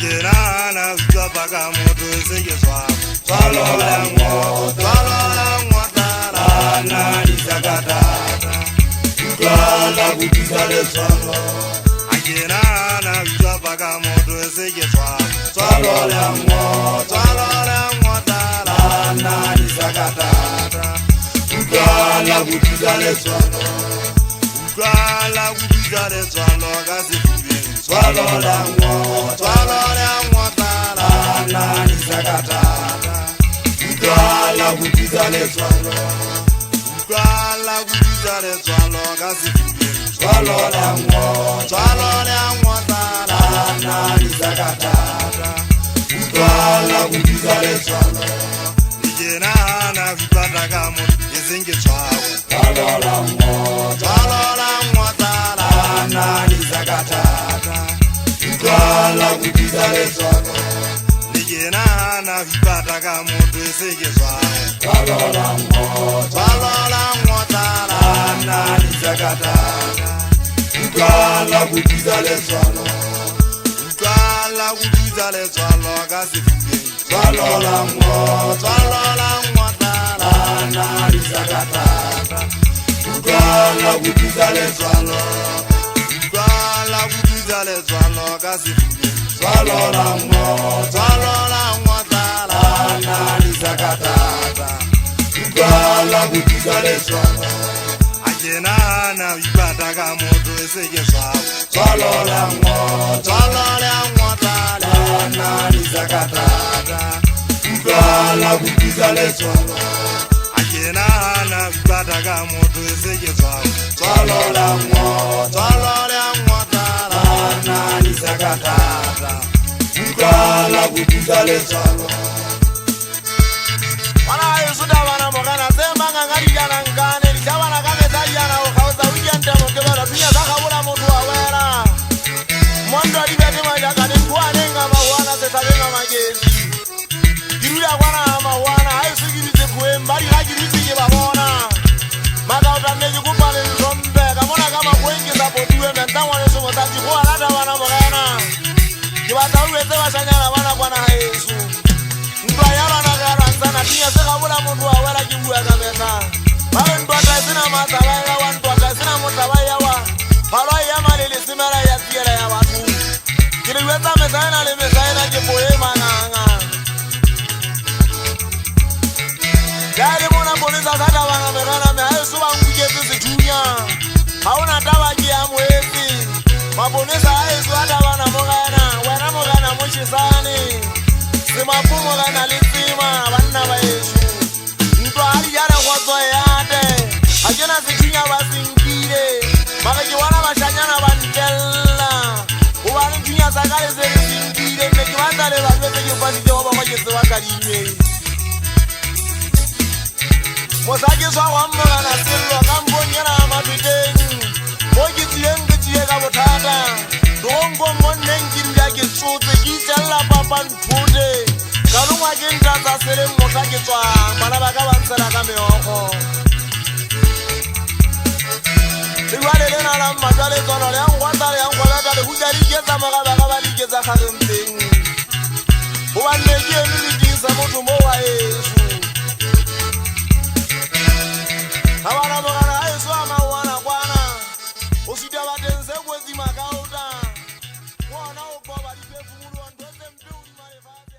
Gerana Zabaka Moto Segeswa Swallow Tara Nisakata Ukala Kutizale Swallow Gerana Zabaka Moto Segeswa Swallow Tara Nisakata Ukala Kutizale Swallow Ukala Kutizale Swallow Gazi Swallow Tara Nisakata Ukala Kutizale Swallow Ukala Kutizale Swallow Gazi Swallow Tara Nisakata Ukala Kutizale Swallow Nijenana Vipataka Moto Yezinge Swallow Tara Nisakata Ukala Kutizale Swallow Nijenana Vipataka Moto Yezinge Swallow Tara Nisakata Ukala Kutizale Swallow Ukala Kutizale Swallow Gazi Swallow Tara Nisakata Ukala Kutizale Swallow Ukala Kutizale Swallow Gazi Swallow Tara Nisakata Ukala Kutizale Swallow Ajenana Vipataka Moto Yezinge Swallow Tara Nisakata Ukala Kutizale Swallow Ajenana Vipataka Moto Yezinge Swallow Tara Nisakata Ukala Kutizale Swallow Wana yusuda wana mogana Sema ngangari jana ngane Nishawana kame zaliana Ukauza weekend Temo kebara Tunya zaka ula mutu wa wera Mondo alibeti majakani Kwa nenga mawana Setabenga magezi Kiruya kwana mawana Hayu sigirize kuembari Hajirizi kibabona Maka utaneji kupale nzombe Kamona kama kwengi Zapotuwe Mentamu nesu motaji Kwa lata wana mogana Kibata uweze washanyana wana kwa na Yesu Mtua yara na garanzana Tinya seka mula mundu wa wera kibu ya kamesa Mawe ntua taisina matabaya wa Ntua taisina mutabaya wa Paroi ya malili simera ya tiera ya watu Kiriweza mesaina li mesaina kipoema nganga Gari muna polisa sata wanga megana Mehayo suwa nguke visi tunya Hauna tawa kia mwezi Maponisa hayo suwata wana mogana Wana mogana mwishi sani Simapumo gana lisima Wana wa Yesu Mtua hali yara kwa zoyate Ajena situnya wasingire Makaki wana mashanyana wantela Uwani tunya sakale zeri singire Mekiwanda le wapese kipasi jewa kwa jese wakarime Mosaki swa wambala na silwa Kambonyana mabiteni Moji tiyenge tiyega botata Dongo monengi ya kisute Kishala papa ntude Kalunga kintaza sele mosaki swa Manabaka wansala kame oko Iwale lena la mazale tono le angwanda le angwala le hujarigeza magaba baligeza kharimting Uwanege nilitisa mutu mowa Yesu Hawana mogana Yesu ama wana kwana Usida watenze kwezi makauta Mwana uko walipefu mulu wandoze mpeuli marefati